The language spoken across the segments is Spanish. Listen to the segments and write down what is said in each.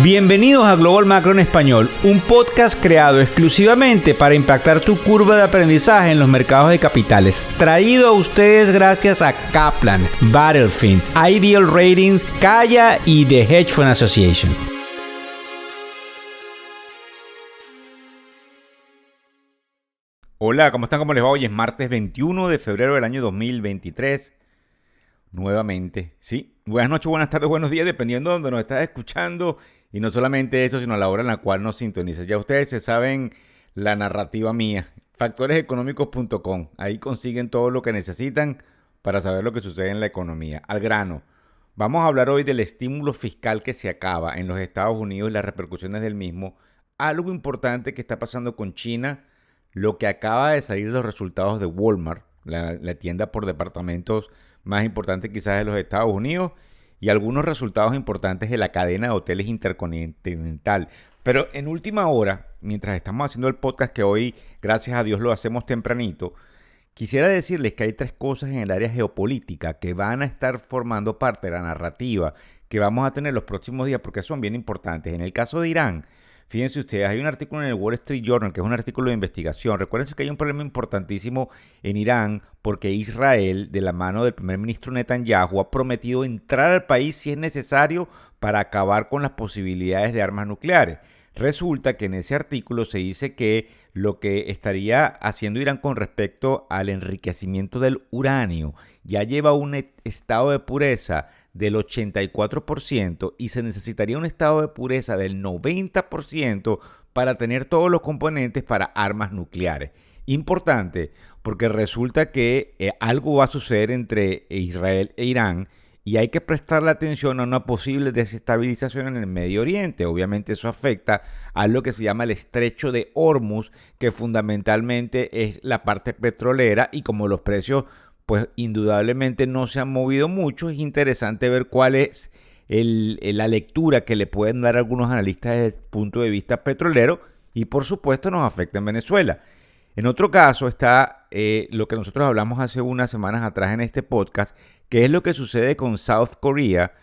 Bienvenidos a Global Macro en Español, un podcast creado exclusivamente para impactar tu curva de aprendizaje en los mercados de capitales. Traído a ustedes gracias a Kaplan, Battlefield, Ideal Ratings, Kaya y The Hedge Fund Association. Hola, ¿cómo están? ¿Cómo les va? Hoy es martes 21 de febrero del año 2023. Nuevamente, sí. Buenas noches, buenas tardes, buenos días, dependiendo de donde nos estás escuchando. Y no solamente eso, sino a la hora en la cual nos sintonizas. Ya ustedes se saben la narrativa mía. Factoreseconómicos.com. Ahí consiguen todo lo que necesitan para saber lo que sucede en la economía. Al grano. Vamos a hablar hoy del estímulo fiscal que se acaba en los Estados Unidos y las repercusiones del mismo. Algo importante que está pasando con China. Lo que acaba de salir de los resultados de Walmart, la tienda por departamentos más importante quizás de los Estados Unidos, y algunos resultados importantes de la cadena de hoteles intercontinental. Pero en última hora, mientras estamos haciendo el podcast, que hoy, gracias a Dios, lo hacemos tempranito, quisiera decirles que hay tres cosas en el área geopolítica que van a estar formando parte de la narrativa que vamos a tener los próximos días porque son bien importantes. En el caso de Irán, fíjense ustedes, hay un artículo en el Wall Street Journal que es un artículo de investigación. Recuérdense que hay un problema importantísimo en Irán porque Israel, de la mano del primer ministro Netanyahu, ha prometido entrar al país si es necesario para acabar con las posibilidades de armas nucleares. Resulta que en ese artículo se dice que lo que estaría haciendo Irán con respecto al enriquecimiento del uranio ya lleva un estado de pureza del 84% y se necesitaría un estado de pureza del 90% para tener todos los componentes para armas nucleares. Importante, porque resulta que algo va a suceder entre Israel e Irán y hay que prestarle atención a una posible desestabilización en el Medio Oriente. Obviamente eso afecta a lo que se llama el Estrecho de Hormuz, que fundamentalmente es la parte petrolera, y como los precios pues indudablemente no se han movido mucho, es interesante ver cuál es la lectura que le pueden dar algunos analistas desde el punto de vista petrolero, y por supuesto nos afecta en Venezuela. En otro caso está lo que nosotros hablamos hace unas semanas atrás en este podcast, que es lo que sucede con South Korea,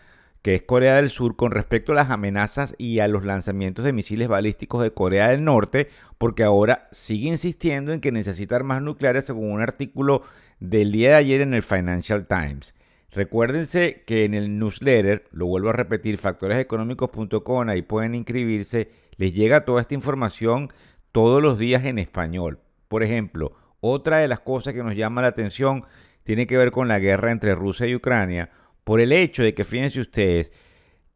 que es Corea del Sur, con respecto a las amenazas y a los lanzamientos de misiles balísticos de Corea del Norte, porque ahora sigue insistiendo en que necesita armas nucleares, según un artículo del día de ayer en el Financial Times. Recuérdense que en el newsletter, lo vuelvo a repetir, factoreseconómicos.com, ahí pueden inscribirse, les llega toda esta información todos los días en español. Por ejemplo, otra de las cosas que nos llama la atención tiene que ver con la guerra entre Rusia y Ucrania, por el hecho de que, fíjense ustedes,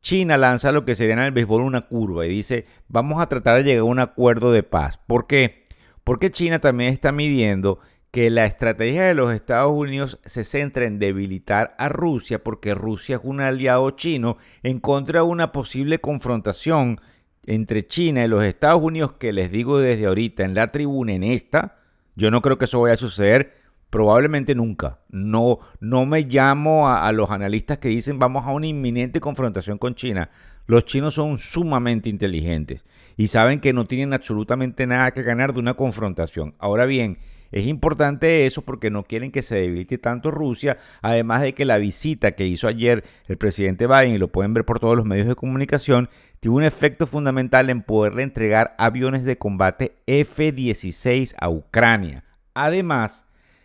China lanza lo que sería en el béisbol una curva y dice, vamos a tratar de llegar a un acuerdo de paz. ¿Por qué? Porque China también está midiendo que la estrategia de los Estados Unidos se centra en debilitar a Rusia, porque Rusia es un aliado chino en contra de una posible confrontación entre China y los Estados Unidos, que les digo desde ahorita en la tribuna, en esta, yo no creo que eso vaya a suceder. Probablemente nunca. No me llamo a los analistas que dicen vamos a una inminente confrontación con China. Los chinos son sumamente inteligentes y saben que no tienen absolutamente nada que ganar de una confrontación. Ahora bien, es importante eso porque no quieren que se debilite tanto Rusia, además de que la visita que hizo ayer el presidente Biden, y lo pueden ver por todos los medios de comunicación, tuvo un efecto fundamental en poderle entregar aviones de combate F-16 a Ucrania. Además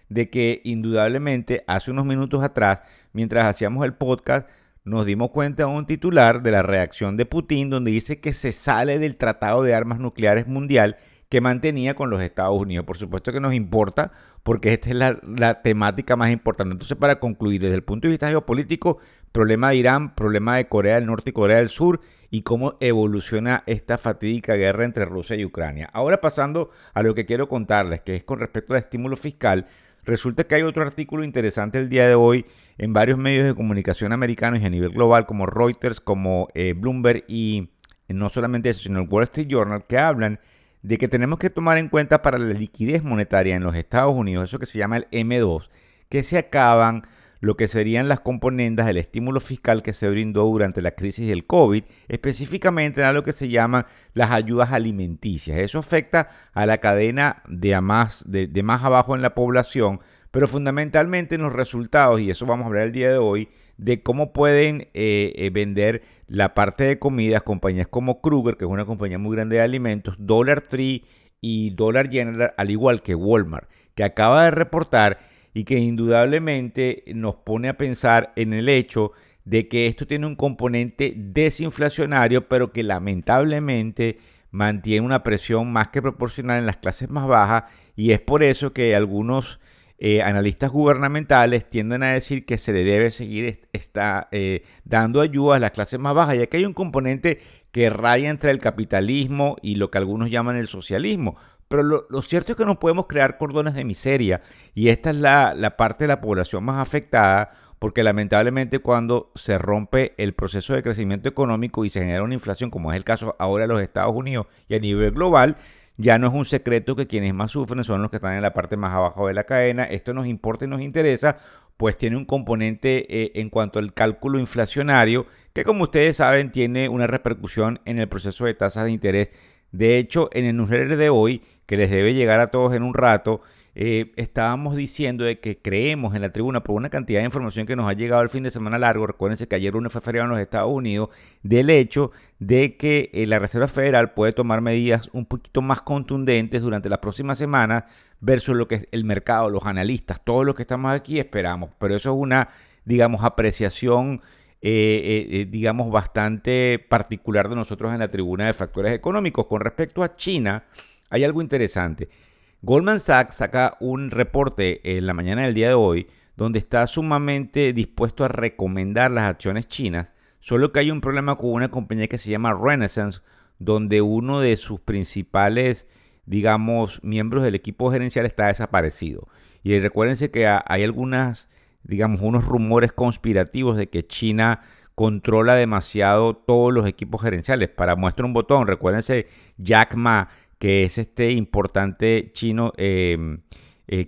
de que indudablemente hace unos minutos atrás, mientras hacíamos el podcast, nos dimos cuenta de un titular de la reacción de Putin donde dice que se sale del Tratado de Armas Nucleares Mundial que mantenía con los Estados Unidos. Por supuesto que nos importa porque esta es la temática más importante. Entonces, para concluir, desde el punto de vista geopolítico, problema de Irán, problema de Corea del Norte y Corea del Sur, y cómo evoluciona esta fatídica guerra entre Rusia y Ucrania. Ahora pasando a lo que quiero contarles, que es con respecto al estímulo fiscal. Resulta que hay otro artículo interesante el día de hoy en varios medios de comunicación americanos y a nivel global como Reuters, como Bloomberg, y no solamente eso, sino el Wall Street Journal, que hablan de que tenemos que tomar en cuenta para la liquidez monetaria en los Estados Unidos, eso que se llama el M2, que se acaban lo que serían las componendas del estímulo fiscal que se brindó durante la crisis del COVID, específicamente en lo que se llaman las ayudas alimenticias. Eso afecta a la cadena de más abajo en la población, pero fundamentalmente en los resultados, y eso vamos a hablar el día de hoy, de cómo pueden vender la parte de comidas, compañías como Kruger, que es una compañía muy grande de alimentos, Dollar Tree y Dollar General, al igual que Walmart, que acaba de reportar y que indudablemente nos pone a pensar en el hecho de que esto tiene un componente desinflacionario, pero que lamentablemente mantiene una presión más que proporcional en las clases más bajas, y es por eso que algunos analistas gubernamentales tienden a decir que se le debe seguir dando ayuda a las clases más bajas, ya que hay un componente que raya entre el capitalismo y lo que algunos llaman el socialismo. Pero lo cierto es que no podemos crear cordones de miseria, y esta es la parte de la población más afectada, porque lamentablemente cuando se rompe el proceso de crecimiento económico y se genera una inflación, como es el caso ahora de los Estados Unidos y a nivel global, ya no es un secreto que quienes más sufren son los que están en la parte más abajo de la cadena. Esto nos importa y nos interesa, pues tiene un componente en cuanto al cálculo inflacionario, que como ustedes saben tiene una repercusión en el proceso de tasas de interés. De hecho, en el newsletter de hoy, que les debe llegar a todos en un rato, estábamos diciendo de que creemos en la tribuna, por una cantidad de información que nos ha llegado el fin de semana largo, recuérdense que ayer lunes fue feriado en los Estados Unidos, del hecho de que la Reserva Federal puede tomar medidas un poquito más contundentes durante las próximas semanas versus lo que el mercado, los analistas, todos los que estamos aquí esperamos. Pero eso es una, digamos, apreciación digamos, bastante particular de nosotros en la tribuna de factores económicos. Con respecto a China, hay algo interesante. Goldman Sachs saca un reporte en la mañana del día de hoy donde está sumamente dispuesto a recomendar las acciones chinas, solo que hay un problema con una compañía que se llama Renaissance, donde uno de sus principales, digamos, miembros del equipo gerencial está desaparecido. Y recuérdense que hay algunas, digamos, unos rumores conspirativos de que China controla demasiado todos los equipos gerenciales. Para muestra un botón, recuérdense Jack Ma, que es este importante chino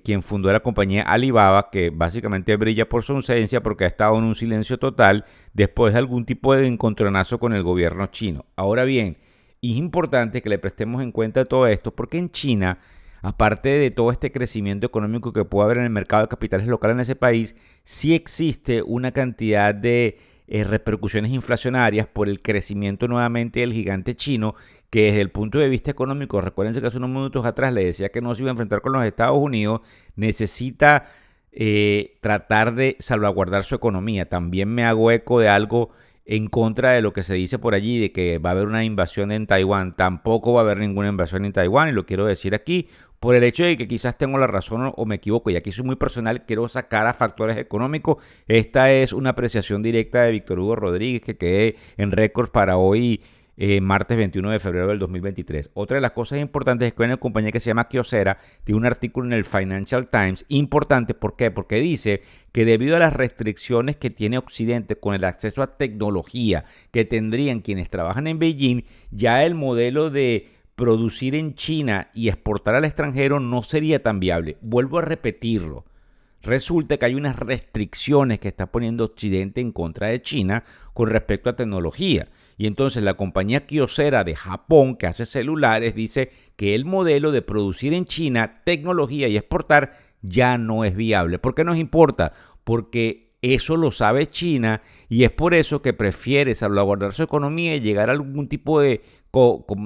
quien fundó la compañía Alibaba, que básicamente brilla por su ausencia porque ha estado en un silencio total después de algún tipo de encontronazo con el gobierno chino. Ahora bien, es importante que le prestemos en cuenta todo esto porque en China, aparte de todo este crecimiento económico que puede haber en el mercado de capitales local en ese país, sí existe una cantidad de repercusiones inflacionarias por el crecimiento nuevamente del gigante chino, que desde el punto de vista económico, recuérdense que hace unos minutos atrás le decía que no se iba a enfrentar con los Estados Unidos, necesita tratar de salvaguardar su economía. También me hago eco de algo en contra de lo que se dice por allí, de que va a haber una invasión en Taiwán. Tampoco va a haber ninguna invasión en Taiwán, y lo quiero decir aquí por el hecho de que quizás tengo la razón o me equivoco, y aquí soy muy personal, quiero sacar a factores económicos. Esta es una apreciación directa de Víctor Hugo Rodríguez, que quedé en récords para hoy, martes 21 de febrero del 2023. Otra de las cosas importantes es que hay una compañía que se llama Kyocera, tiene un artículo en el Financial Times importante. ¿Por qué? Porque dice que debido a las restricciones que tiene Occidente con el acceso a tecnología que tendrían quienes trabajan en Beijing, ya el modelo de producir en China y exportar al extranjero no sería tan viable. Vuelvo a repetirlo. Resulta que hay unas restricciones que está poniendo Occidente en contra de China con respecto a tecnología. Y entonces la compañía Kyocera de Japón, que hace celulares, dice que el modelo de producir en China tecnología y exportar ya no es viable. ¿Por qué nos importa? Porque eso lo sabe China, y es por eso que prefiere salvaguardar su economía y llegar a algún tipo de,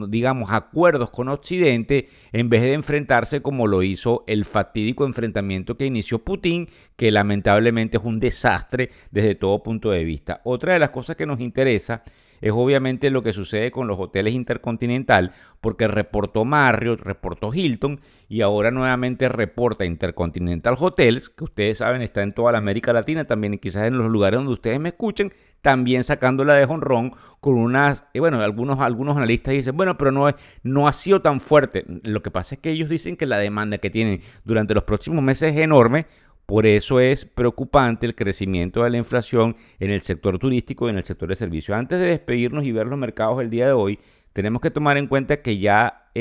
digamos, acuerdos con Occidente, en vez de enfrentarse como lo hizo el fatídico enfrentamiento que inició Putin, que lamentablemente es un desastre desde todo punto de vista. Otra de las cosas que nos interesa es obviamente lo que sucede con los hoteles Intercontinental, porque reportó Marriott, reportó Hilton, y ahora nuevamente reporta Intercontinental Hotels, que ustedes saben está en toda la América Latina también, y quizás en los lugares donde ustedes me escuchen, también sacándola de jonrón con unas, bueno, algunos analistas dicen, bueno, pero no ha sido tan fuerte. Lo que pasa es que ellos dicen que la demanda que tienen durante los próximos meses es enorme. Por eso es preocupante el crecimiento de la inflación en el sector turístico y en el sector de servicios. Antes de despedirnos y ver los mercados el día de hoy, tenemos que tomar en cuenta que ya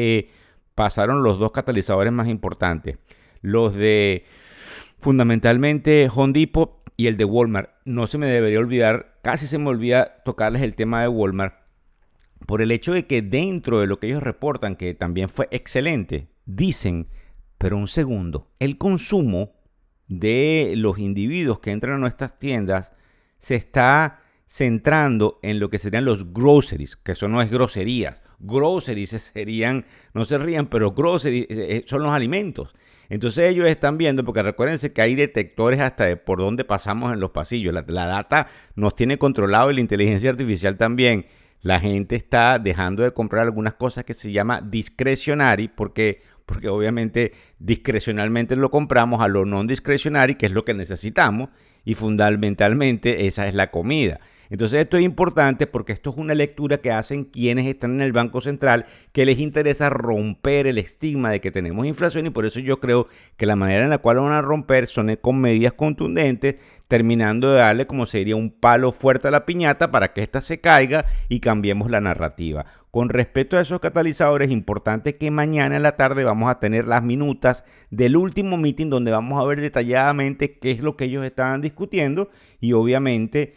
pasaron los dos catalizadores más importantes. Los de fundamentalmente Home Depot y el de Walmart. No se me debería olvidar, casi se me olvida tocarles el tema de Walmart, por el hecho de que dentro de lo que ellos reportan, que también fue excelente, dicen, pero un segundo, el consumo de los individuos que entran a nuestras tiendas se está centrando en lo que serían los groceries, que eso no es groserías. Groceries serían, no se rían, pero groceries son los alimentos. Entonces ellos están viendo, porque recuérdense que hay detectores hasta de por dónde pasamos en los pasillos. La data nos tiene controlado y la inteligencia artificial también. La gente está dejando de comprar algunas cosas que se llama discretionary, porque obviamente discrecionalmente lo compramos a lo non discretionary, que es lo que necesitamos, y fundamentalmente esa es la comida. Entonces esto es importante porque esto es una lectura que hacen quienes están en el Banco Central, que les interesa romper el estigma de que tenemos inflación, y por eso yo creo que la manera en la cual van a romper son con medidas contundentes, terminando de darle, como sería, un palo fuerte a la piñata para que ésta se caiga y cambiemos la narrativa. Con respecto a esos catalizadores, es importante que mañana en la tarde vamos a tener las minutas del último meeting, donde vamos a ver detalladamente qué es lo que ellos estaban discutiendo, y obviamente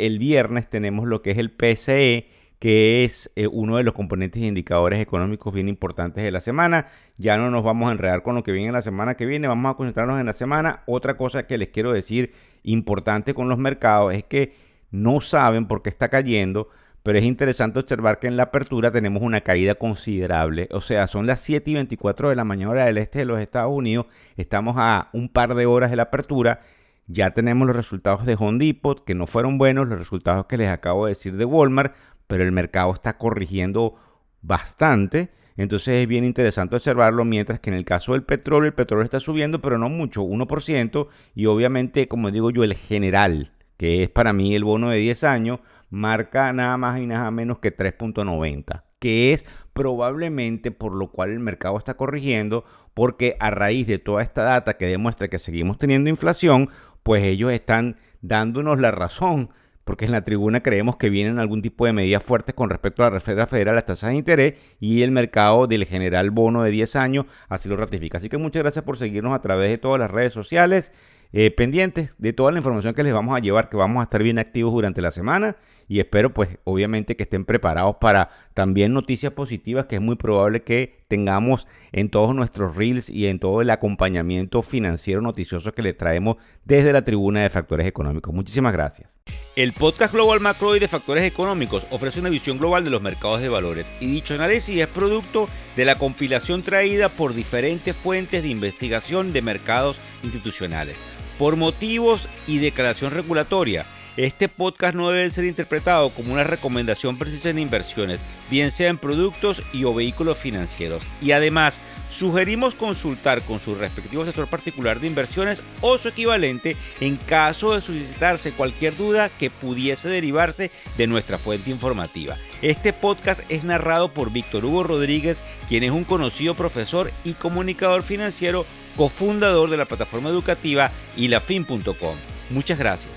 el viernes tenemos lo que es el PCE, que es uno de los componentes e indicadores económicos bien importantes de la semana. Ya no nos vamos a enredar con lo que viene la semana que viene, vamos a concentrarnos en la semana. Otra cosa que les quiero decir importante con los mercados es que no saben por qué está cayendo, pero es interesante observar que en la apertura tenemos una caída considerable. O sea, son las 7:24 de la mañana hora del este de los Estados Unidos, estamos a un par de horas de la apertura. Ya tenemos los resultados de Home Depot, que no fueron buenos, los resultados que les acabo de decir de Walmart, pero el mercado está corrigiendo bastante. Entonces es bien interesante observarlo, mientras que en el caso del petróleo, el petróleo está subiendo, pero no mucho, 1%, y obviamente, como digo yo, el general, que es para mí el bono de 10 años, marca nada más y nada menos que 3.90, que es probablemente por lo cual el mercado está corrigiendo, porque a raíz de toda esta data que demuestra que seguimos teniendo inflación, pues ellos están dándonos la razón, porque en la tribuna creemos que vienen algún tipo de medidas fuertes con respecto a la Reserva Federal, las tasas de interés, y el mercado del general bono de 10 años así lo ratifica. Así que muchas gracias por seguirnos a través de todas las redes sociales, pendientes de toda la información que les vamos a llevar, que vamos a estar bien activos durante la semana, y espero pues obviamente que estén preparados para también noticias positivas, que es muy probable que tengamos en todos nuestros reels y en todo el acompañamiento financiero noticioso que les traemos desde la tribuna de Factores Económicos. Muchísimas gracias. El podcast Global Macro y de Factores Económicos ofrece una visión global de los mercados de valores, y dicho análisis es producto de la compilación traída por diferentes fuentes de investigación de mercados institucionales. Por motivos y declaración regulatoria, este podcast no debe ser interpretado como una recomendación precisa en inversiones, bien sea en productos y o vehículos financieros. Y además, sugerimos consultar con su respectivo asesor particular de inversiones o su equivalente en caso de suscitarse cualquier duda que pudiese derivarse de nuestra fuente informativa. Este podcast es narrado por Víctor Hugo Rodríguez, quien es un conocido profesor y comunicador financiero, cofundador de la plataforma educativa ilafin.com. Muchas gracias.